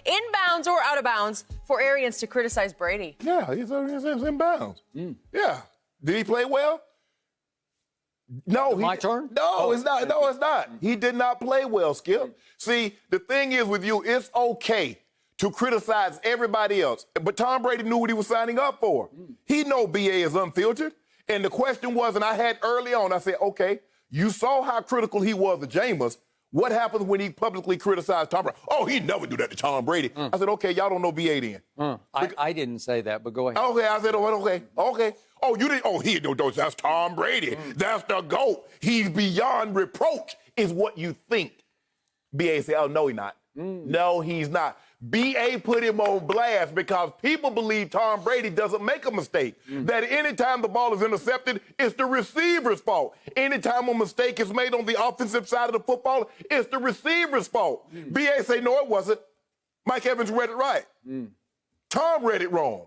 Inbounds or out of bounds for Arians to criticize Brady? Yeah, he's in bounds. Yeah. Did he play well? No. My turn? No, it's not. No, it's not. He did not play well, Skip. See, the thing is with you, it's okay to criticize everybody else. But Tom Brady knew what he was signing up for. He know BA is unfiltered. And the question was, and I had early on, I said, okay, you saw how critical he was of Jameis. What happens when he publicly criticized Tom Brady? Oh, he'd never do that to Tom Brady. I said, okay, y'all don't know BA then. I didn't say that, but go ahead. Okay, I said, okay. Oh, you didn't? Oh, he don't. That's Tom Brady. That's the GOAT. He's beyond reproach, is what you think. BA said, oh, no, he's not. No, he's not. BA put him on blast because people believe Tom Brady doesn't make a mistake. That anytime the ball is intercepted, it's the receiver's fault. Anytime a mistake is made on the offensive side of the football, it's the receiver's fault. BA say, no, it wasn't. Mike Evans read it right. Tom read it wrong.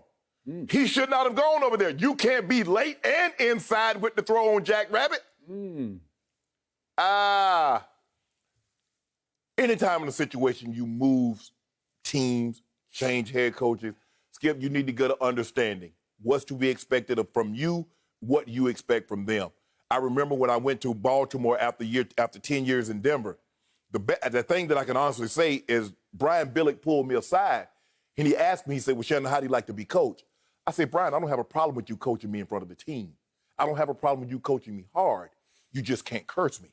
He should not have gone over there. You can't be late and inside with the throw on Jack Rabbit. Anytime in a situation you move teams, change head coaches, Skip, you need to get an understanding. What's to be expected from you, what you expect from them. I remember when I went to Baltimore after 10 years in Denver, the thing that I can honestly say is Brian Billick pulled me aside, and he asked me, he said, well, Shannon, how do you like to be coached? I said, Brian, I don't have a problem with you coaching me in front of the team. I don't have a problem with you coaching me hard. You just can't curse me.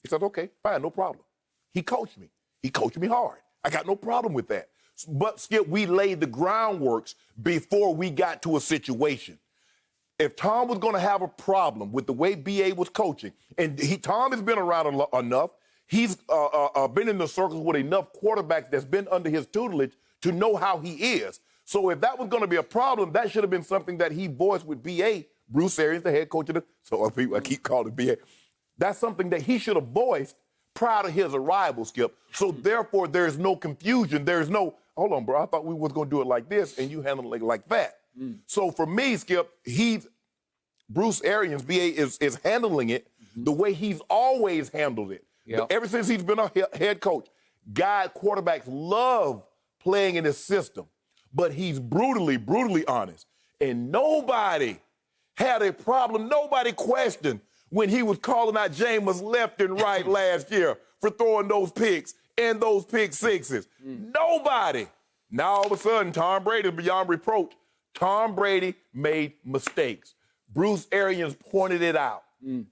He said, okay, fine, no problem. He coached me. He coached me hard. I got no problem with that. But, Skip, we laid the groundworks before we got to a situation. If Tom was going to have a problem with the way BA was coaching, and Tom has been around enough, he's been in the circles with enough quarterbacks that's been under his tutelage to know how he is. So if that was going to be a problem, that should have been something that he voiced with BA, Bruce Arians, the head coach of so I keep calling BA. That's something that he should have voiced prior to his arrival, Skip. So therefore, there's no confusion. There's no, hold on, bro, I thought we was going to do it like this, and you handle it like that. So for me, Skip, Bruce Arians, BA, is handling it the way he's always handled it. Yep. Ever since he's been a head coach, quarterbacks love playing in his system, but he's brutally honest. And nobody had a problem, nobody questioned when he was calling out Jameis left and right last year for throwing those picks and those pick sixes. Nobody. Now all of a sudden, Tom Brady is beyond reproach. Tom Brady made mistakes. Bruce Arians pointed it out.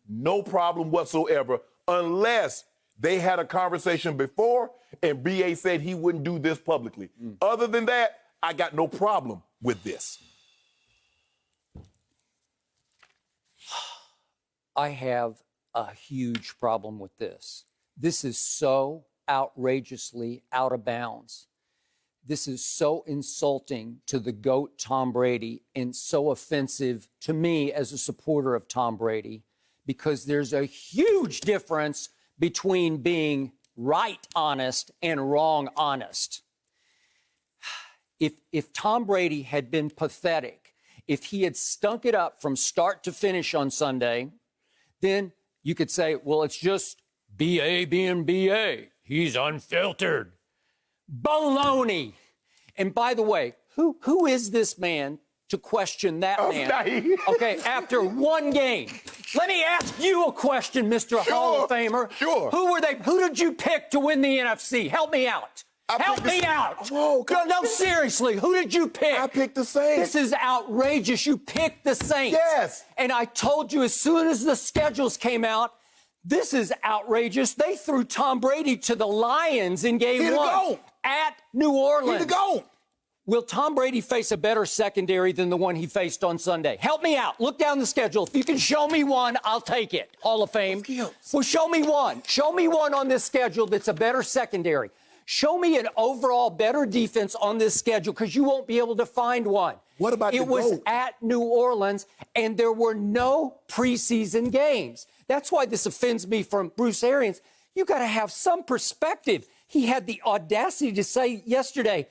No problem whatsoever, unless they had a conversation before and BA said he wouldn't do this publicly. Other than that, I got no problem with this. I have a huge problem with this. This is so outrageously out of bounds. This is so insulting to the GOAT, Tom Brady, and so offensive to me as a supporter of Tom Brady, because there's a huge difference between being right honest and wrong honest. If Tom Brady had been pathetic, if he had stunk it up from start to finish on Sunday, then you could say, well, it's just BA being BA. He's unfiltered. Baloney. And by the way, who is this man to question that man? Okay, after one game. Let me ask you a question, Mr. Hall of Famer. Sure. Who did you pick to win the NFC? Help me out. Help me out. Whoa, no, seriously, who did you pick? I picked the Saints. This is outrageous. You picked the Saints. Yes. And I told you as soon as the schedules came out, this is outrageous. They threw Tom Brady to the Lions in game one at New Orleans. He the GOAT. Will Tom Brady face a better secondary than the one he faced on Sunday? Help me out. Look down the schedule. If you can show me one, I'll take it. Hall of Fame. Well, show me one. Show me one on this schedule that's a better secondary. Show me an overall better defense on this schedule, because you won't be able to find one. What about it was at New Orleans, and there were no preseason games. That's why this offends me from Bruce Arians. You got to have some perspective. He had the audacity to say yesterday,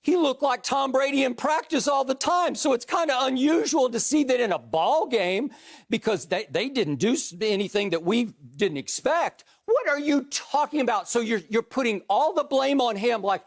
he looked like Tom Brady in practice all the time. So it's kind of unusual to see that in a ball game, because they didn't do anything that we didn't expect. What are you talking about? So you're putting all the blame on him, like,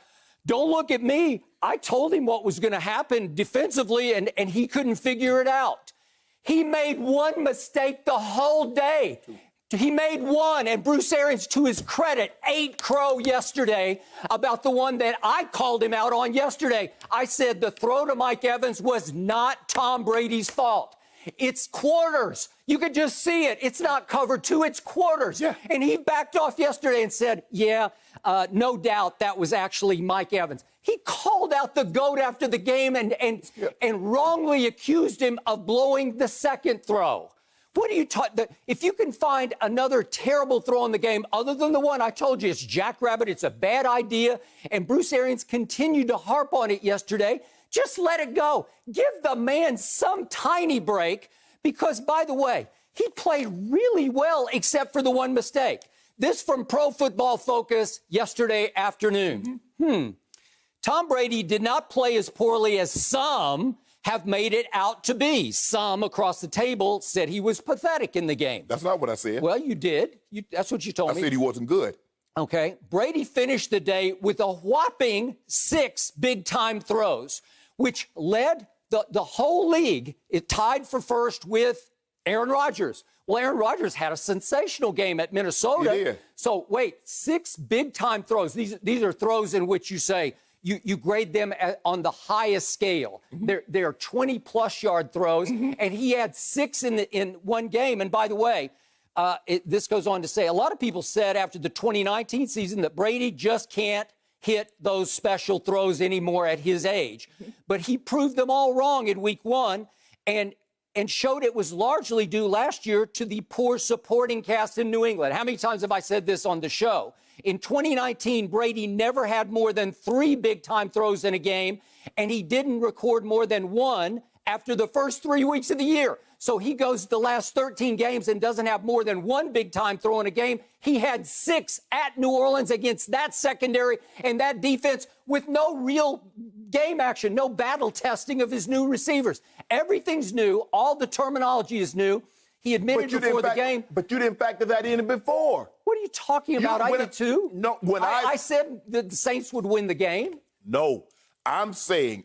don't look at me. I told him what was going to happen defensively, and he couldn't figure it out. He made one mistake the whole day. He made one, and Bruce Arians, to his credit, ate crow yesterday about the one that I called him out on yesterday. I said the throw to Mike Evans was not Tom Brady's fault. It's quarters. You could just see it. It's not cover two, it's quarters. Yeah. And he backed off yesterday and said, no doubt that was actually Mike Evans. He called out the GOAT after the game and wrongly accused him of blowing the second throw. What are you talking? If you can find another terrible throw in the game other than the one I told you, it's jackrabbit, it's a bad idea, and Bruce Arians continued to harp on it yesterday, just let it go. Give the man some tiny break because, by the way, he played really well except for the one mistake. This from Pro Football Focus yesterday afternoon. Tom Brady did not play as poorly as some have made it out to be. Some across the table said he was pathetic in the game. That's not what I said. Well, you did. That's what you told me. I said he wasn't good. Okay. Brady finished the day with a whopping 6 big-time throws, which led the whole league. It tied for first with Aaron Rodgers. Well, Aaron Rodgers had a sensational game at Minnesota. He did. So, wait, 6 big-time throws. These are throws in which you say, you grade them on the highest scale. They're 20-plus yard throws, and he had 6 in one game. And by the way, this goes on to say, a lot of people said after the 2019 season that Brady just can't hit those special throws anymore at his age. But he proved them all wrong in week 1 and showed it was largely due last year to the poor supporting cast in New England. How many times have I said this on the show? In 2019, Brady never had more than 3 big-time throws in a game, and he didn't record more than 1 after the first 3 weeks of the year. So he goes the last 13 games and doesn't have more than 1 big-time throw in a game. He had 6 at New Orleans against that secondary and that defense with no real game action, no battle testing of his new receivers. Everything's new. All the terminology is new. He admitted before the game. But you didn't factor that in before. What are you talking about? I did too. No, I said that the Saints would win the game. No, I'm saying,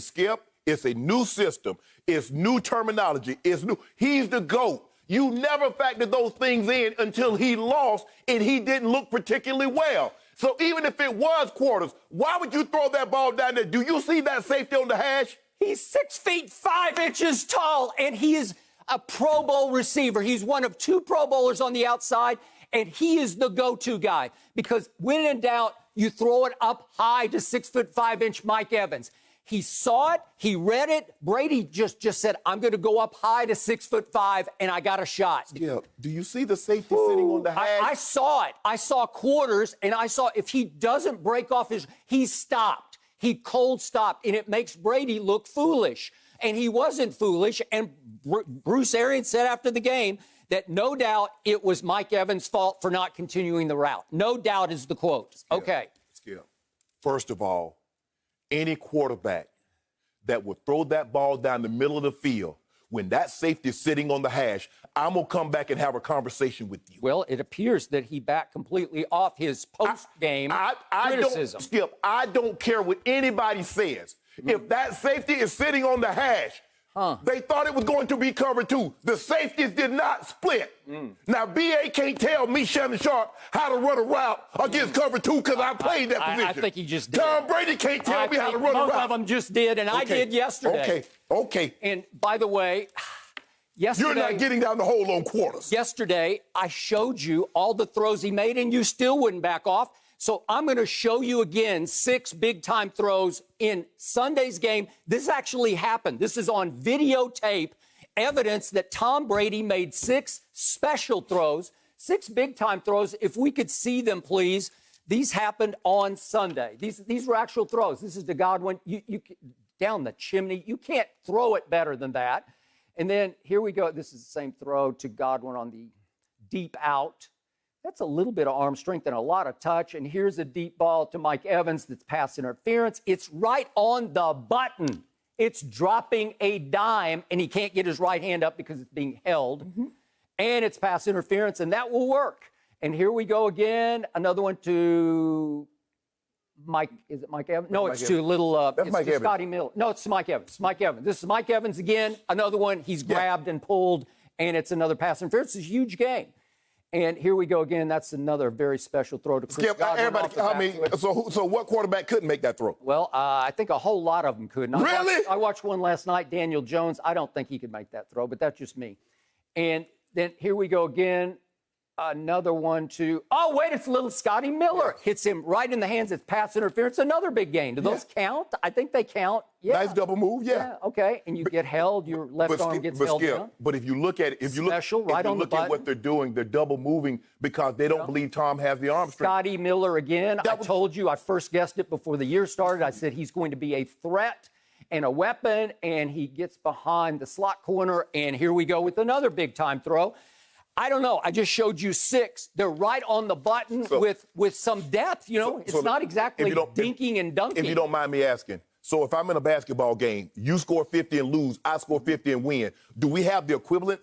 Skip, it's a new system. It's new terminology. It's new. He's the GOAT. You never factored those things in until he lost and he didn't look particularly well. So even if it was quarters, why would you throw that ball down there? Do you see that safety on the hash? He's 6 feet 5 inches tall, and he is a Pro Bowl receiver. He's one of 2 Pro Bowlers on the outside, and he is the go-to guy because when in doubt, you throw it up high to 6 foot 5 inch Mike Evans. He saw it. He read it. Brady just said, I'm going to go up high to 6 foot 5, and I got a shot. Yeah. Do you see the safety sitting on the hash? I saw it. I saw quarters, and I saw if he doesn't break off he stopped. He cold stopped, and it makes Brady look foolish. And he wasn't foolish. And Bruce Arians said after the game that no doubt it was Mike Evans' fault for not continuing the route. No doubt is the quote. Okay. Skip. First of all, any quarterback that would throw that ball down the middle of the field, when that safety is sitting on the hash, I'm going to come back and have a conversation with you. Well, it appears that he backed completely off his post-game criticism. Skip, I don't care what anybody says. If that safety is sitting on the hash, they thought it was going to be cover 2. The safeties did not split. Now, B.A. can't tell me, Shannon Sharpe, how to run a route against cover 2 because I played that position. I think he just did. Tom Brady can't tell me how to run a route. Both of them just did, and I did yesterday. Okay. And by the way, yesterday... You're not getting down the hole on quarters. Yesterday, I showed you all the throws he made, and you still wouldn't back off. So I'm going to show you again 6 big-time throws in Sunday's game. This actually happened. This is on videotape, evidence that Tom Brady made 6 special throws, 6 big-time throws. If we could see them, please. These happened on Sunday. These were actual throws. This is to Godwin. You down the chimney. You can't throw it better than that. And then here we go. This is the same throw to Godwin on the deep out. That's a little bit of arm strength and a lot of touch. And here's a deep ball to Mike Evans that's pass interference. It's right on the button. It's dropping a dime, and he can't get his right hand up because it's being held. And it's pass interference, and that will work. And here we go again. Another one to Mike. Is it Mike Evans? No, it's to little. That's it's Mike to Evans. Scotty Miller. No, it's Mike Evans. Mike Evans. This is Mike Evans again. Another one. He's grabbed and pulled, and it's another pass interference. It's a huge game. And here we go again. That's another very special throw to Chris Skip, Godwin everybody, off the I mean, backside. so what quarterback couldn't make that throw? Well, I think a whole lot of them couldn't. Really? I watched one last night, Daniel Jones. I don't think he could make that throw, but that's just me. And then here we go again. Another one to, oh, wait, it's little Scotty Miller. Hits him right in the hands. It's pass interference. Another big game. Do those count? I think they count. Yeah. Nice double move, yeah. Okay. And you get held. Your left arm gets held down. But if you look at it, if you look at what they're doing, they're double moving because they don't believe Tom has the arm strength. Scotty Miller again. I told you, I first guessed it before the year started. I said he's going to be a threat and a weapon, and he gets behind the slot corner. And here we go with another big-time throw. I don't know. I just showed you 6. They're right on the button with some depth. You know, it's not exactly dinking and dunking. If you don't mind me asking, so if I'm in a basketball game, you score 50 and lose, I score 50 and win, do we have the equivalent?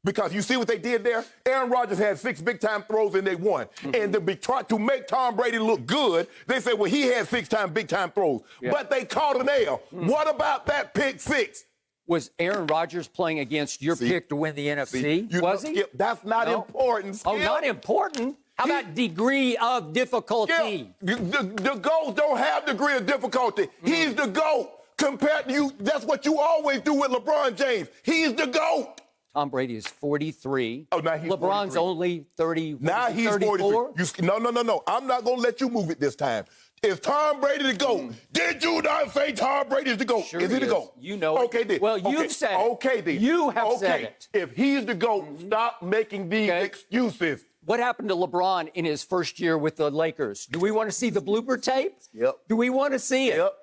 Because you see what they did there? Aaron Rodgers had 6 big-time throws and they won. And to make Tom Brady look good, they said, well, he had 6 big-time throws. Yeah. But they caught an L. What about that pick 6? Was Aaron Rodgers playing against your pick to win the NFC? Was he? Skip, that's not important. Skip. Oh, not important? How about degree of difficulty? The GOATs don't have degree of difficulty. He's the GOAT. Compared to you, that's what you always do with LeBron James. He's the GOAT. Tom Brady is 43. Oh, now he's LeBron's 43. Only 30. Now he's 34? 43. No. I'm not going to let you move it this time. Is Tom Brady the GOAT? Did you not say Tom Brady's the GOAT? Sure is he the GOAT? You know it. Okay, then. Well, you've said it. Okay, then. You have said it. If he's the GOAT, stop making these excuses. What happened to LeBron in his first year with the Lakers? Do we want to see the blooper tape? Yep. Do we want to see it? Yep.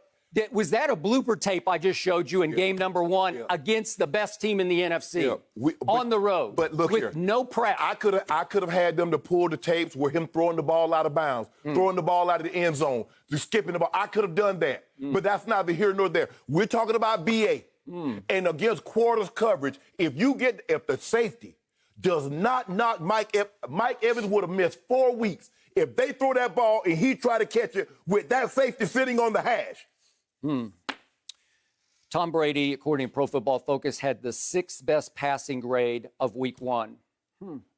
Was that a blooper tape I just showed you in game number 1 against the best team in the NFC on the road? But look with here, no prep. I could have had them to pull the tapes where him throwing the ball out of bounds, throwing the ball out of the end zone, just skipping the ball. I could have done that, but that's neither here nor there. We're talking about BA, and against quarters coverage. If the safety does not knock Mike Evans would have missed 4 weeks if they throw that ball and he try to catch it with that safety sitting on the hash. Tom Brady, according to Pro Football Focus, had the 6th best passing grade of Week 1.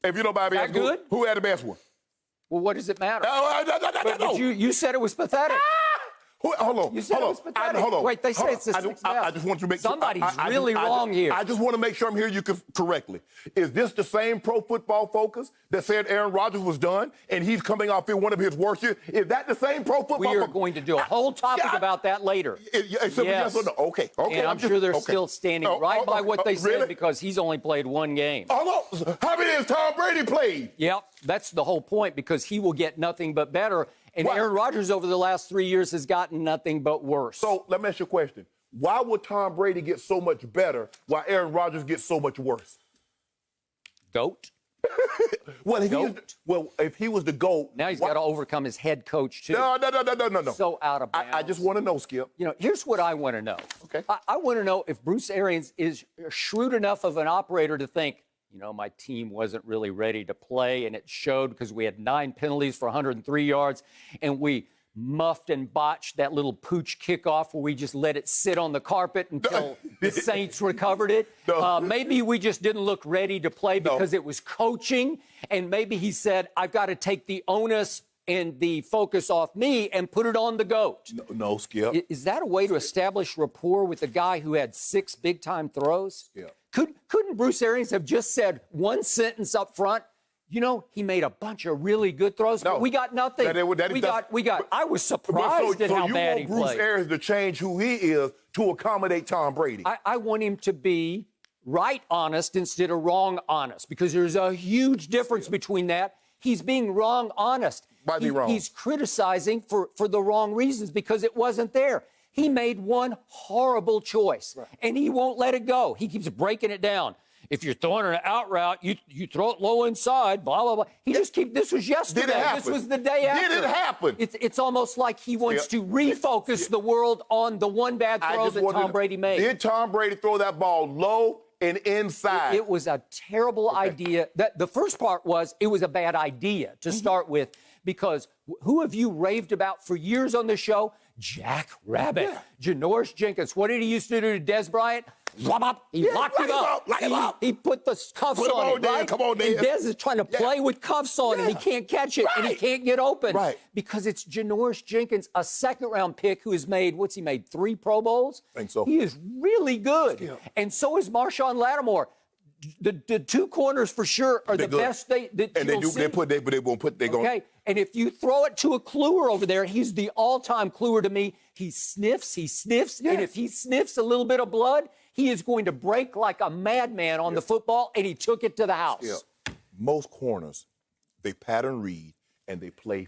If you don't mind me asking, good? Who had the best one? Well, what does it matter? No. You said it was pathetic. Hold on. You said it was pathetic. Hold on. Wait, they say it's the 6th best. I just want you to make sure. Somebody's really wrong here. I just want to make sure I'm hearing you correctly. Is this the same Pro Football Focus that said Aaron Rodgers was done and he's coming off in one of his worst years? Is that the same Pro Football Focus? We are going to do a whole topic about that later. Yes or no? Okay. And I'm sure they're still standing right by what they said because he's only played 1 game. Hold on. How many has Tom Brady played? Yep, that's the whole point because he will get nothing but better. And Aaron Rodgers over the last 3 years has gotten nothing but worse. So let me ask you a question. Why would Tom Brady get so much better while Aaron Rodgers gets so much worse? GOAT? Well, if he was the GOAT. Now he's got to overcome his head coach, too. No. So out of bounds. I just want to know, Skip. You know, here's what I want to know. Okay. I want to know if Bruce Arians is shrewd enough of an operator to think, you know, my team wasn't really ready to play, and it showed because we had 9 penalties for 103 yards, and we muffed and botched that little pooch kickoff where we just let it sit on the carpet until the Saints recovered it. Maybe we just didn't look ready to play because it was coaching, and maybe he said, I've got to take the onus and the focus off me and put it on the GOAT. No, Skip. Is that a way to establish rapport with a guy who had 6 big-time throws? Yeah. Couldn't Bruce Arians have just said one sentence up front? You know, he made a bunch of really good throws, but we got nothing. I was surprised at how bad he played. So you want Bruce Arians to change who he is to accommodate Tom Brady? I want him to be right honest instead of wrong honest because there's a huge difference between that. He's being wrong honest. Why be wrong? He's criticizing for the wrong reasons because it wasn't there. He made one horrible choice, and he won't let it go. He keeps breaking it down. If you're throwing an out route, you throw it low inside, blah, blah, blah. This was yesterday. Did it happen? This was the day after. Did it happen? It's almost like he wants to refocus the world on the one bad throw that Tom Brady made. Did Tom Brady throw that ball low, and inside. It was a terrible idea. The first part was it was a bad idea to start with, because who have you raved about for years on the show? Jack Rabbit. Janoris Jenkins. What did he used to do to Des Bryant? He locked him up. He put the cuffs on him, right? Come on, and Des is trying to play with cuffs on him. He can't catch it, and he can't get open. Because it's Janoris Jenkins, a second-round pick who has made, what's he made, 3 Pro Bowls? I think so. He is really good. And so is Marshawn Lattimore. The 2 corners for sure are the best that you'll see. They won't put. They go. Okay, and if you throw it to a Kluwer over there, he's the all-time Kluwer to me. He sniffs, and if he sniffs a little bit of blood, he is going to break like a madman on the football, and he took it to the house. Yeah. Most corners, they pattern read and they play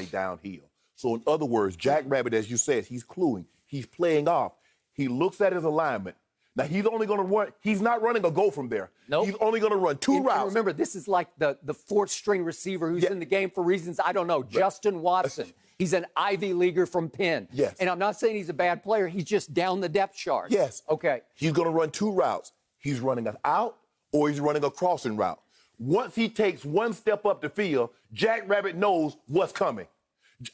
downhill. So in other words, Jack Rabbit, as you said, he's cluing. He's playing off. He looks at his alignment. Now, he's only going to run. He's not running a go from there. Nope. He's only going to run 2 routes. Remember, this is like the 4th-string receiver who's in the game for reasons I don't know. Justin Watson. He's an Ivy Leaguer from Penn. Yes. And I'm not saying he's a bad player. He's just down the depth chart. Yes. Okay. He's going to run 2 routes. He's running an out or he's running a crossing route. Once he takes 1 step up the field, Jack Rabbit knows what's coming.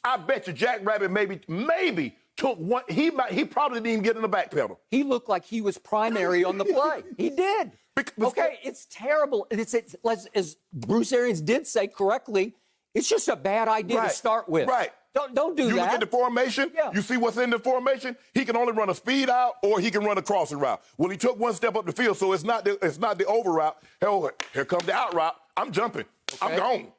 I bet you Jack Rabbit maybe took one. He probably didn't even get in the back pedal. He looked like he was primary on the play. He did. Okay, it's terrible. It's as Bruce Arians did say correctly, it's just a bad idea to start with. Right. Don't do that. You look at the formation. Yeah. You see what's in the formation. He can only run a speed out or he can run a crossing route. Well, he took 1 step up the field, so it's not the over route. Hell, here comes the out route. I'm jumping. Okay. I'm gone.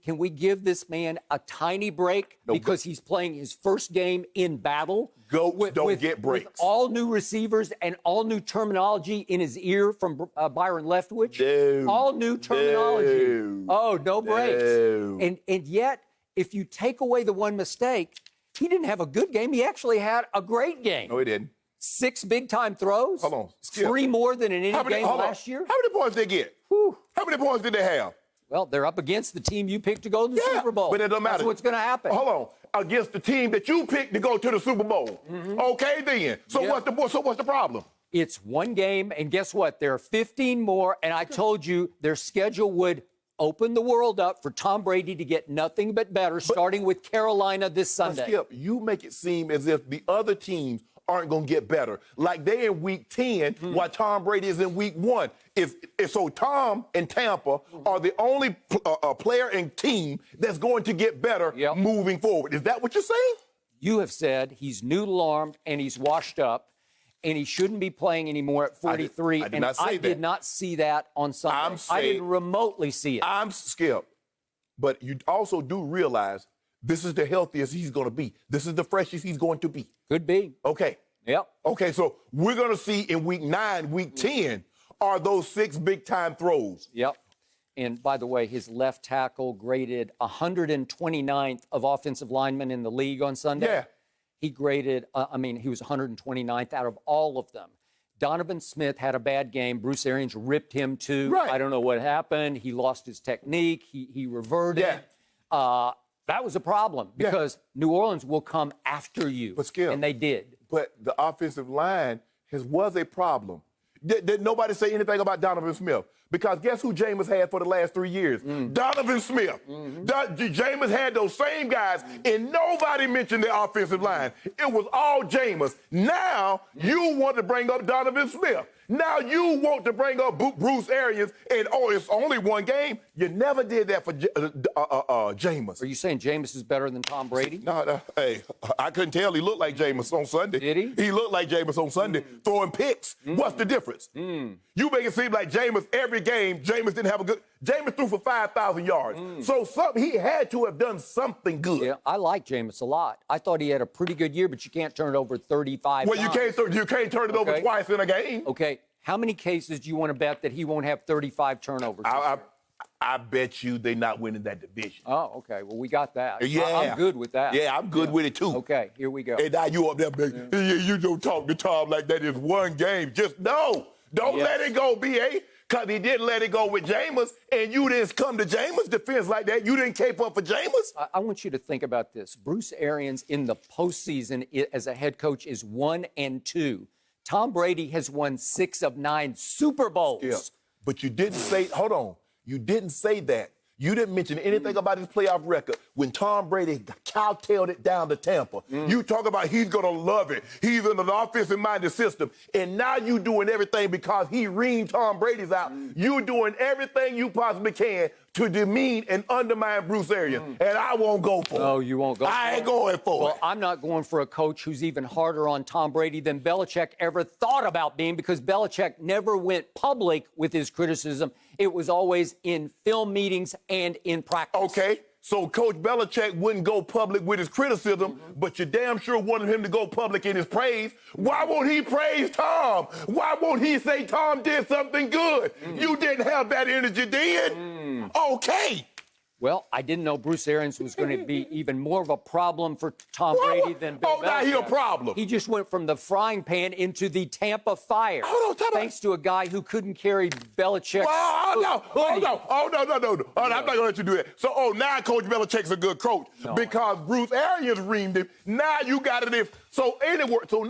Can we give this man a tiny break because he's playing his first game in battle? Goats don't get breaks. With all new receivers and all new terminology in his ear from Byron Leftwich. No. All new terminology. No. Oh, no breaks. No. And yet, if you take away the 1 mistake, he didn't have a good game. He actually had a great game. No, he didn't. 6 big-time throws. Hold on. Skip. 3 more than in any game last year. How many points did they get? Whew. How many points did they have? Well, they're up against the team you picked to go to the Super Bowl. But it doesn't matter. That's what's going to happen. Hold on. Against the team that you picked to go to the Super Bowl. Okay, then. So what's the problem? It's 1 game, and guess what? There are 15 more, and I told you their schedule would open the world up for Tom Brady to get nothing but better, starting with Carolina this Sunday. Skip, you make it seem as if the other teams aren't going to get better. Like they're in week 10 while Tom Brady is in week 1. So Tom and Tampa are the only player and team that's going to get better moving forward. Is that what you're saying? You have said he's noodle-armed and he's washed up, and he shouldn't be playing anymore at 43. I did not see that on Sunday. I didn't remotely see it. I'm Skip. But you also do realize this is the healthiest he's going to be. This is the freshest he's going to be. Could be. Okay. Yep. Okay, so we're going to see in week 9, week 10, are those 6 big-time throws. Yep. And by the way, his left tackle graded 129th of offensive linemen in the league on Sunday. Yeah. He graded, he was 129th out of all of them. Donovan Smith had a bad game. Bruce Arians ripped him too. Right. I don't know what happened. He lost his technique. He reverted. Yeah. That was a problem because New Orleans will come after you. But Skip, and they did. But the offensive line was a problem. Did nobody say anything about Donovan Smith? Because guess who Jameis had for the last 3 years? Donovan Smith. Jameis had those same guys, and nobody mentioned the offensive line. It was all Jameis. Now you want to bring up Donovan Smith. Now you want to bring up Bruce Arians, and it's only 1 game. You never did that for Jameis. Are you saying Jameis is better than Tom Brady? No, hey, I couldn't tell. He looked like Jameis on Sunday. Did he? He looked like Jameis on Sunday, throwing picks. What's the difference? You make it seem like Jameis every game. Jameis didn't have a good. Jameis threw for 5,000 yards. So he had to have done something good. Yeah, I like Jameis a lot. I thought he had a pretty good year, but you can't turn it over 35 Well, times. you can't turn it over twice in a game. Okay. How many cases do you want to bet that he won't have 35 turnovers? I bet you they're not winning that division. Oh, okay. Well, we got that. Yeah. I'm good with that. Yeah, I'm good with it, too. Okay, here we go. And now you up there, baby. You don't talk to Tom like that. It's 1 game. Just no. Don't let it go, B.A., because he didn't let it go with Jameis, and you didn't come to Jameis' defense like that. You didn't cape up for Jameis. I want you to think about this. Bruce Arians in the postseason as a head coach is 1-2. Tom Brady has won 6 of 9 Super Bowls. Yeah. But you didn't say, hold on, you didn't say that. You didn't mention anything about his playoff record when Tom Brady cowtailed it down to Tampa. You talk about he's going to love it. He's in an offensive-minded system. And now you doing everything because he reamed Tom Brady's out. You doing everything you possibly can to demean and undermine Bruce Arians. And I won't go for it. No, you won't go for it. I ain't going for Well, it. I'm not going for a coach who's even harder on Tom Brady than Belichick ever thought about being, because Belichick never went public with his criticism. It was always in film meetings and in practice. Okay, so Coach Belichick wouldn't go public with his criticism, but you damn sure wanted him to go public in his praise. Why won't he praise Tom? Why won't he say Tom did something good? You didn't have that energy then. Okay. Well, I didn't know Bruce Arians was going to be even more of a problem for Tom Brady than Bill Belichick. Now he a problem. He just went from the frying pan into the Tampa fire. Hold on, time out. Thanks to a guy who couldn't carry Belichick's. No. I'm not going to let you do that. So, now Coach Belichick's a good coach because Bruce Arians reamed him. Now you got it. So in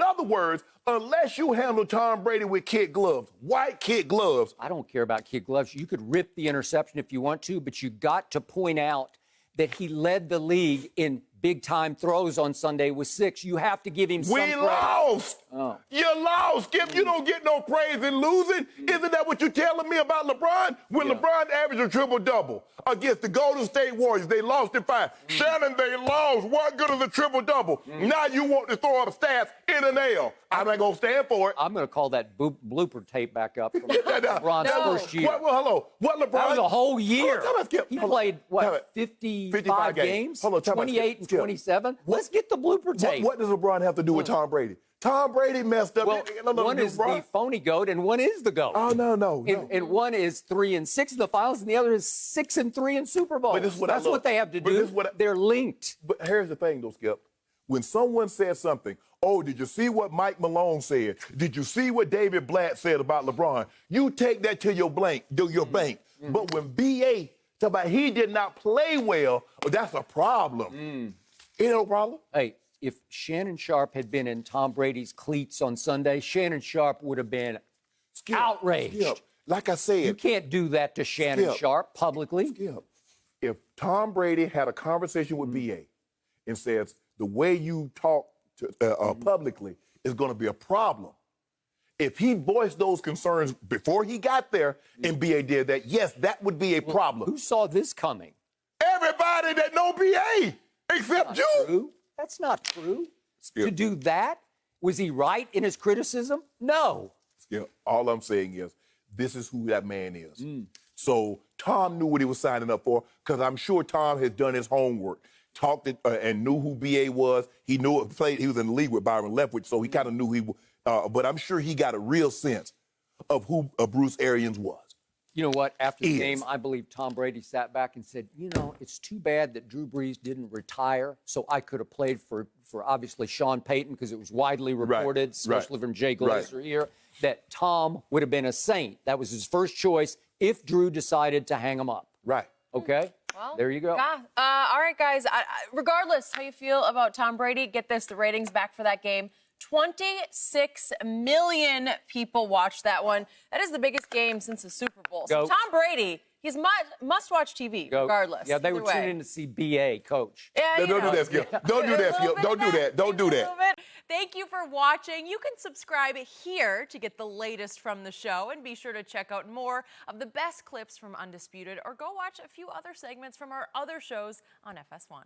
other words, unless you handle Tom Brady with kid gloves, white kid gloves. I don't care about kid gloves. You could rip the interception if you want to, but you got to point out that he led the league in big-time throws on Sunday with 6. You have to give him some We credit. lost. Oh. You lost, Skip. You don't get no praise in losing. Isn't that what you're telling me about LeBron? When LeBron averaged a triple-double against the Golden State Warriors, they lost in 5. Shannon, they lost. What good is a triple-double? Now you want to throw up stats in an L. I'm not going to stand for it. I'm going to call that blooper tape back up from LeBron's first year. Hello. What LeBron? That was a whole year. Hold on, Skip. He Hold on. played, what, 55 games? Hold on, time out, 28 and Skip. 27? Let's get the blooper tape. What does LeBron have to do with Tom Brady? Tom Brady messed up. Well, one is the phony GOAT and one is the GOAT. Oh, no. And one is 3-6 in the finals and the other is 6-3 in Super Bowl. But this is what That's I love. what they have to But do. this is what They're linked. But here's the thing, though, Skip. When someone says something, oh, did you see what Mike Malone said? Did you see what David Blatt said about LeBron? You take that to your bank. But when B.A. talk about he did not play well, that's a problem. Ain't no problem. Hey, if Shannon Sharpe had been in Tom Brady's cleats on Sunday, Shannon Sharpe would have been outraged. Skip, like I said. You can't do that to Shannon Sharpe publicly. Skip, if Tom Brady had a conversation with B.A. and says, the way you talk to, publicly is going to be a problem. If he voiced those concerns before he got there and B.A. did that, yes, that would be a problem. Who saw this coming? Everybody that know B.A. except you. True. That's not true. Skip. To do that, was he right in his criticism? No. Skip, all I'm saying is this is who that man is. So Tom knew what he was signing up for because I'm sure Tom had done his homework. Talked it, and knew who B.A. was. He knew it played. He was in the league with Byron Leftwich, so he kind of knew he. But I'm sure he got a real sense of who Bruce Arians was. You know what? After the game, I believe Tom Brady sat back and said, it's too bad that Drew Brees didn't retire, so I could have played for obviously Sean Payton, because it was widely reported, especially from Jay Glazer here, that Tom would have been a Saint. That was his first choice if Drew decided to hang him up. Right. Okay? Well, there you go. Yeah. All right, guys. Regardless how you feel about Tom Brady, get this, the ratings back for that game. 26 million people watched that one. That is the biggest game since the Super Bowl. So Tom Brady, he's must-watch TV, regardless. Yeah, they were tuning in to see B.A. coach. Yeah, don't do that, Skip. Don't do that, Skip. Don't do that. Don't do that. Thank you for watching. You can subscribe here to get the latest from the show, and be sure to check out more of the best clips from Undisputed, or go watch a few other segments from our other shows on FS1.